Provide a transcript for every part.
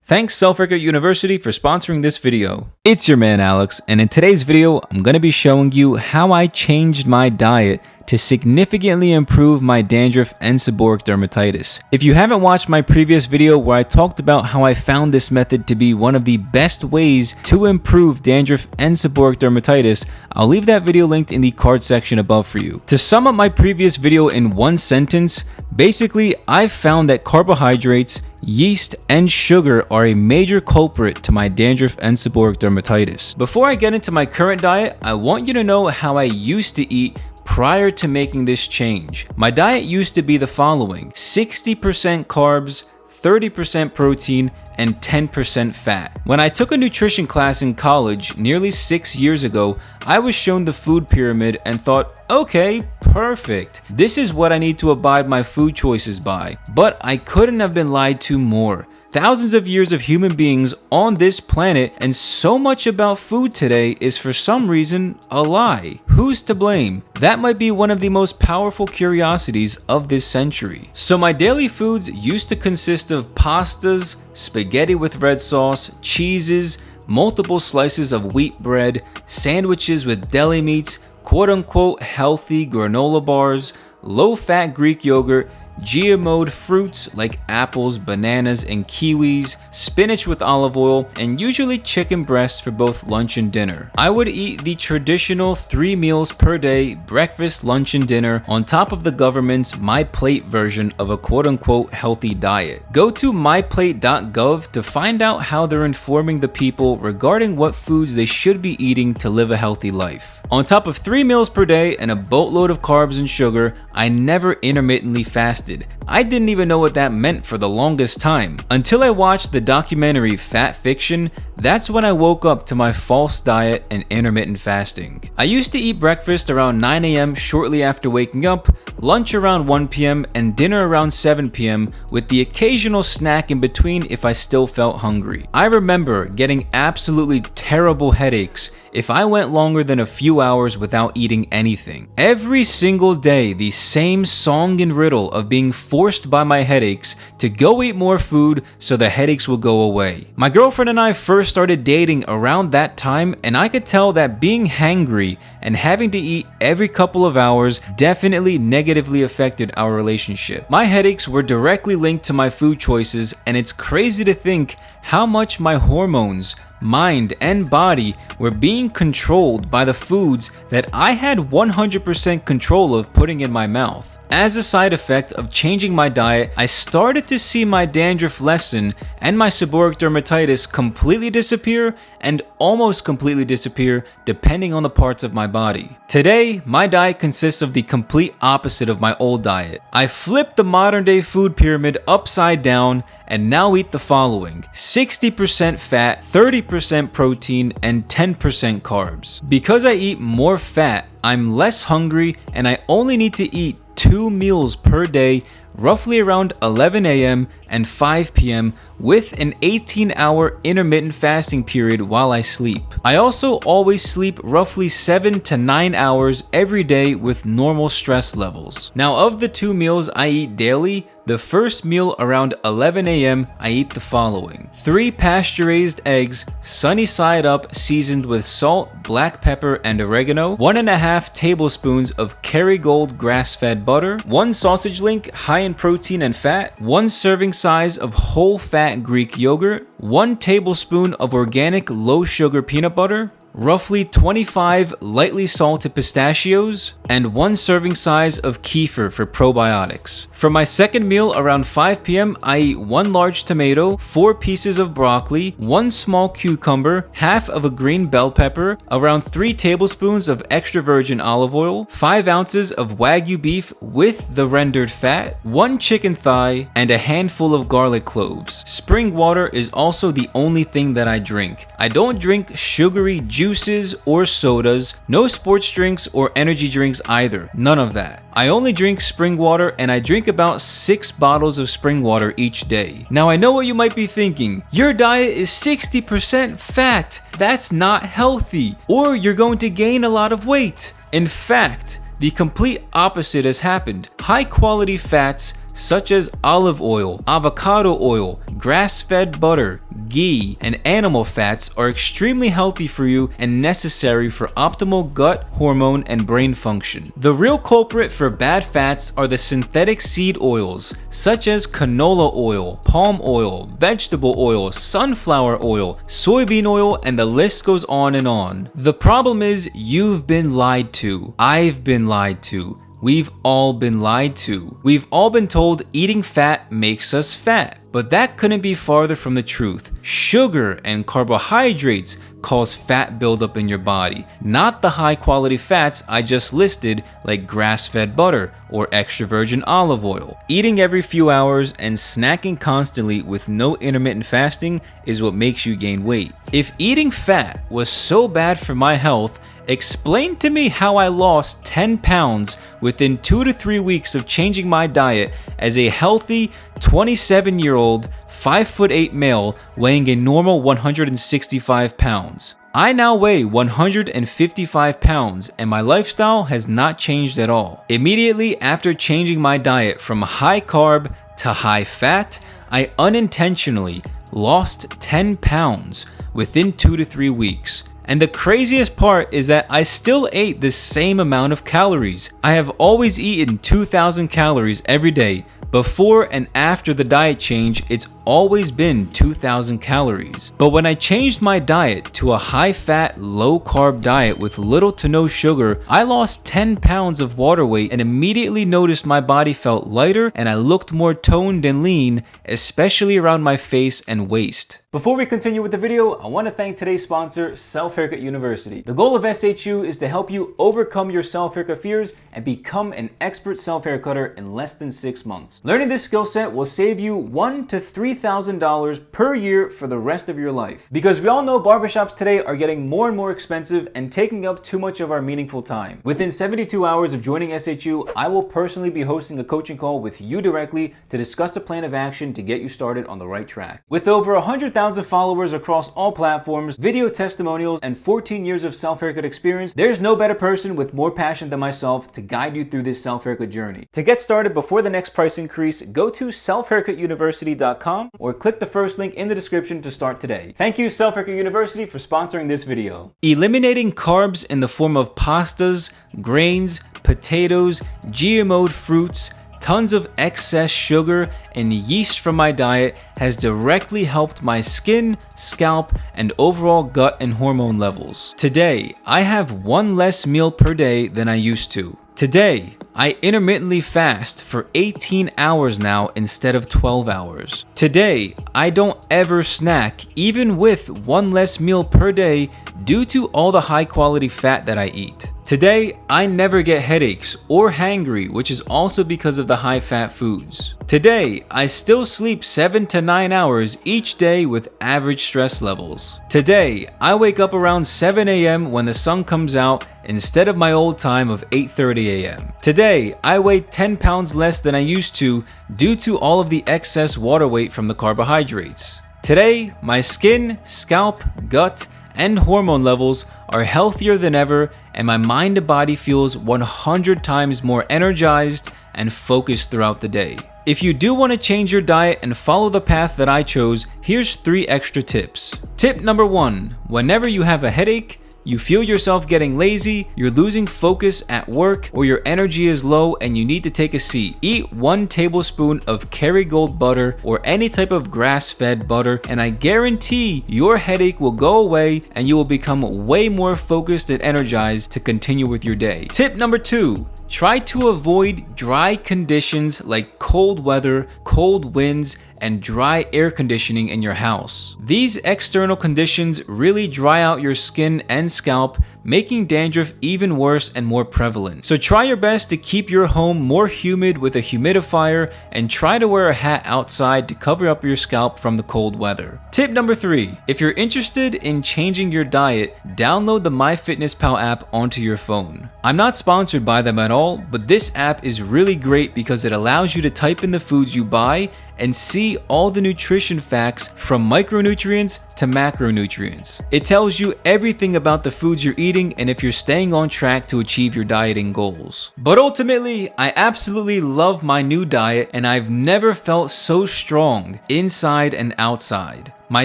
Thanks Self-Record University for sponsoring this video. It's your man Alex, and in today's video, I'm going to be showing you how I changed my diet to significantly improve my dandruff and seborrheic dermatitis. If you haven't watched my previous video where I talked about how I found this method to be one of the best ways to improve dandruff and seborrheic dermatitis, I'll leave that video linked in the card section above for you. To sum up my previous video in one sentence, basically I've found that carbohydrates, yeast, and sugar are a major culprit to my dandruff and seborrheic dermatitis. Before I get into my current diet, I want you to know how I used to eat prior to making this change. My diet used to be the following: 60% carbs, 30% protein, and 10% fat. When I took a nutrition class in college nearly 6 years ago, I was shown the food pyramid and thought, okay, perfect. This is what I need to abide my food choices by. But I couldn't have been lied to more. Thousands of years of human beings on this planet, and so much about food today is for some reason a lie. Who's to blame? That might be one of the most powerful curiosities of this century. So my daily foods used to consist of pastas, spaghetti with red sauce, cheeses, multiple slices of wheat bread, sandwiches with deli meats, quote-unquote healthy granola bars, low-fat Greek yogurt, GMO'd fruits like apples, bananas, and kiwis, spinach with olive oil, and usually chicken breasts for both lunch and dinner. I would eat the traditional 3 meals per day, breakfast, lunch, and dinner, on top of the government's My Plate version of a quote-unquote healthy diet. Go to myplate.gov to find out how they're informing the people regarding what foods they should be eating to live a healthy life. On top of 3 meals per day and a boatload of carbs and sugar, I never intermittently fasted. I didn't even know what that meant for the longest time. Until I watched the documentary Fat Fiction, that's when I woke up to my false diet and intermittent fasting. I used to eat breakfast around 9 AM shortly after waking up, lunch around 1 PM, and dinner around 7 PM, with the occasional snack in between if I still felt hungry. I remember getting absolutely terrible headaches if I went longer than a few hours without eating anything. Every single day, the same song and riddle of being forced by my headaches to go eat more food so the headaches will go away. My girlfriend and I first started dating around that time, and I could tell that being hangry and having to eat every couple of hours definitely negatively affected our relationship. My headaches were directly linked to my food choices, and it's crazy to think how much my hormones, mind, and body were being controlled by the foods that I had 100% control of putting in my mouth. As a side effect of changing my diet, I started to see my dandruff lessen and my seborrheic dermatitis completely disappear and almost completely disappear depending on the parts of my body. Today, my diet consists of the complete opposite of my old diet. I flipped the modern day food pyramid upside down and now eat the following: 60% fat, 30% protein, and 10% carbs. Because I eat more fat, I'm less hungry, and I only need to eat 2 meals per day, roughly around 11 AM and 5 PM, with an 18-hour intermittent fasting period while I sleep. I also always sleep roughly 7 to 9 hours every day with normal stress levels. Now, of the 2 meals I eat daily, the first meal around 11 AM, I eat the following: 3 pasture-raised eggs, sunny side up, seasoned with salt, black pepper, and oregano, 1.5 tablespoons of Kerrygold grass-fed butter, 1 sausage link high in protein and fat, 1 serving size of whole-fat Greek yogurt, 1 tablespoon of organic low-sugar peanut butter, roughly 25 lightly salted pistachios, and 1 serving size of kefir for probiotics. For my second meal around 5 PM, I eat 1 large tomato, 4 pieces of broccoli, 1 small cucumber, half of a green bell pepper, around 3 tablespoons of extra virgin olive oil, 5 ounces of Wagyu beef with the rendered fat, 1 chicken thigh, and a handful of garlic cloves. Spring water is also the only thing that I drink. I don't drink sugary juices or sodas, no sports drinks or energy drinks either, none of that. I only drink spring water, and I drink about 6 bottles of spring water each day. Now I know what you might be thinking: your diet is 60% fat, that's not healthy, or you're going to gain a lot of weight. In fact, the complete opposite has happened. High quality fats such as olive oil, avocado oil, grass-fed butter, ghee, and animal fats are extremely healthy for you and necessary for optimal gut, hormone, and brain function. The real culprit for bad fats are the synthetic seed oils, such as canola oil, palm oil, vegetable oil, sunflower oil, soybean oil, and the list goes on and on. The problem is you've been lied to. I've been lied to. We've all been lied to. We've all been told eating fat makes us fat, but that couldn't be farther from the truth. Sugar and carbohydrates cause fat buildup in your body, not the high quality fats I just listed like grass-fed butter or extra virgin olive oil. Eating every few hours and snacking constantly with no intermittent fasting is what makes you gain weight. If eating fat was so bad for my health, explain to me how I lost 10 pounds within 2 to 3 weeks of changing my diet as a healthy 27-year-old 5'8" male weighing a normal 165 pounds. I now weigh 155 pounds and my lifestyle has not changed at all. Immediately after changing my diet from high carb to high fat, I unintentionally lost 10 pounds within 2 to 3 weeks. And the craziest part is that I still ate the same amount of calories. I have always eaten 2,000 calories every day. Before and after the diet change, it's always been 2,000 calories. But when I changed my diet to a high-fat, low-carb diet with little to no sugar, I lost 10 pounds of water weight and immediately noticed my body felt lighter and I looked more toned and lean, especially around my face and waist. Before we continue with the video, I want to thank today's sponsor, Self-Haircut University. The goal of SHU is to help you overcome your self-haircut fears and become an expert self-haircutter in less than 6 months. Learning this skill set will save you $1,000 to $3,000 per year for the rest of your life. Because we all know barbershops today are getting more and more expensive and taking up too much of our meaningful time. Within 72 hours of joining SHU, I will personally be hosting a coaching call with you directly to discuss a plan of action to get you started on the right track. With over 100,000 followers across all platforms, video testimonials, and 14 years of self-haircut experience, there's no better person with more passion than myself to guide you through this self-haircut journey. To get started before the next price increase, go to selfhaircutuniversity.com or click the first link in the description to start today. Thank you, Self-Haircut University, for sponsoring this video. Eliminating carbs in the form of pastas, grains, potatoes, GMO'd fruits, tons of excess sugar, and yeast from my diet has directly helped my skin, scalp, and overall gut and hormone levels. Today, I have one less meal per day than I used to. Today, I intermittently fast for 18 hours now instead of 12 hours. Today, I don't ever snack even with one less meal per day due to all the high quality fat that I eat. Today, I never get headaches or hangry, which is also because of the high fat foods. Today, I still sleep 7 to 9 hours each day with average stress levels. Today, I wake up around 7 a.m. when the sun comes out instead of my old time of 8:30 a.m. Today, I weigh 10 pounds less than I used to due to all of the excess water weight from the carbohydrates. Today, my skin, scalp, gut, and hormone levels are healthier than ever, and my mind and body feels 100 times more energized and focused throughout the day. If you do want to change your diet and follow the path that I chose, here's 3 extra tips. Tip number 1, whenever you have a headache, you feel yourself getting lazy, you're losing focus at work, or your energy is low and you need to take a seat, eat 1 tablespoon of Kerrygold butter or any type of grass-fed butter, and I guarantee your headache will go away and you will become way more focused and energized to continue with your day. Tip number 2, try to avoid dry conditions like cold weather, cold winds, and dry air conditioning in your house. These external conditions really dry out your skin and scalp, making dandruff even worse and more prevalent. So try your best to keep your home more humid with a humidifier and try to wear a hat outside to cover up your scalp from the cold weather. Tip number 3, if you're interested in changing your diet, download the MyFitnessPal app onto your phone. I'm not sponsored by them at all, but this app is really great because it allows you to type in the foods you buy and see all the nutrition facts from micronutrients to macronutrients. It tells you everything about the foods you're eating and if you're staying on track to achieve your dieting goals. But ultimately, I absolutely love my new diet and I've never felt so strong inside and outside. My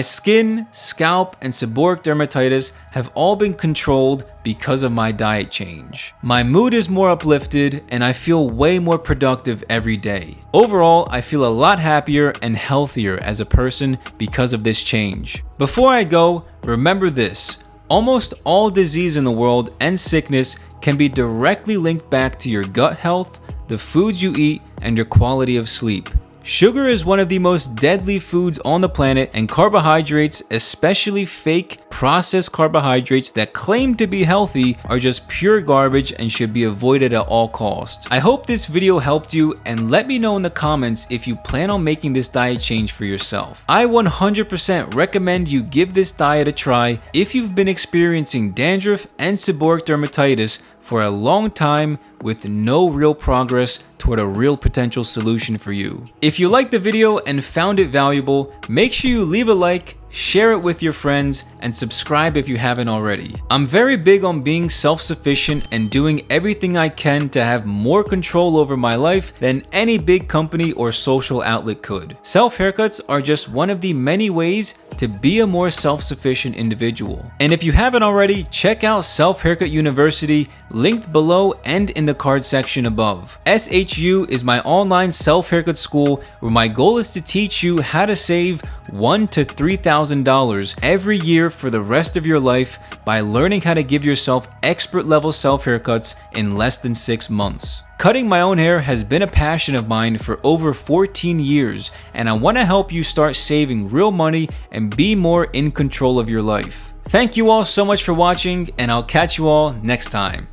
skin, scalp, and seborrheic dermatitis have all been controlled because of my diet change. My mood is more uplifted and I feel way more productive every day. Overall, I feel a lot happier and healthier as a person because of this change. Before I go, remember this. Almost all disease in the world and sickness can be directly linked back to your gut health, the foods you eat, and your quality of sleep. Sugar is one of the most deadly foods on the planet, and carbohydrates, especially fake processed carbohydrates that claim to be healthy, are just pure garbage and should be avoided at all costs. I hope this video helped you, and let me know in the comments if you plan on making this diet change for yourself. I 100% recommend you give this diet a try if you've been experiencing dandruff and seborrheic dermatitis for a long time with no real progress toward a real potential solution for you. If you liked the video and found it valuable, make sure you leave a like, share it with your friends, and subscribe if you haven't already. I'm very big on being self-sufficient and doing everything I can to have more control over my life than any big company or social outlet could. Self-haircuts are just one of the many ways to be a more self-sufficient individual. And if you haven't already, check out Self Haircut University, linked below and in the card section above. SHU is my online self-haircut school where my goal is to teach you how to save $1,000 to $3,000 every year for the rest of your life by learning how to give yourself expert level self-haircuts in less than 6 months. Cutting my own hair has been a passion of mine for over 14 years, and I want to help you start saving real money and be more in control of your life. Thank you all so much for watching, and I'll catch you all next time.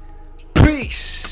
Peace!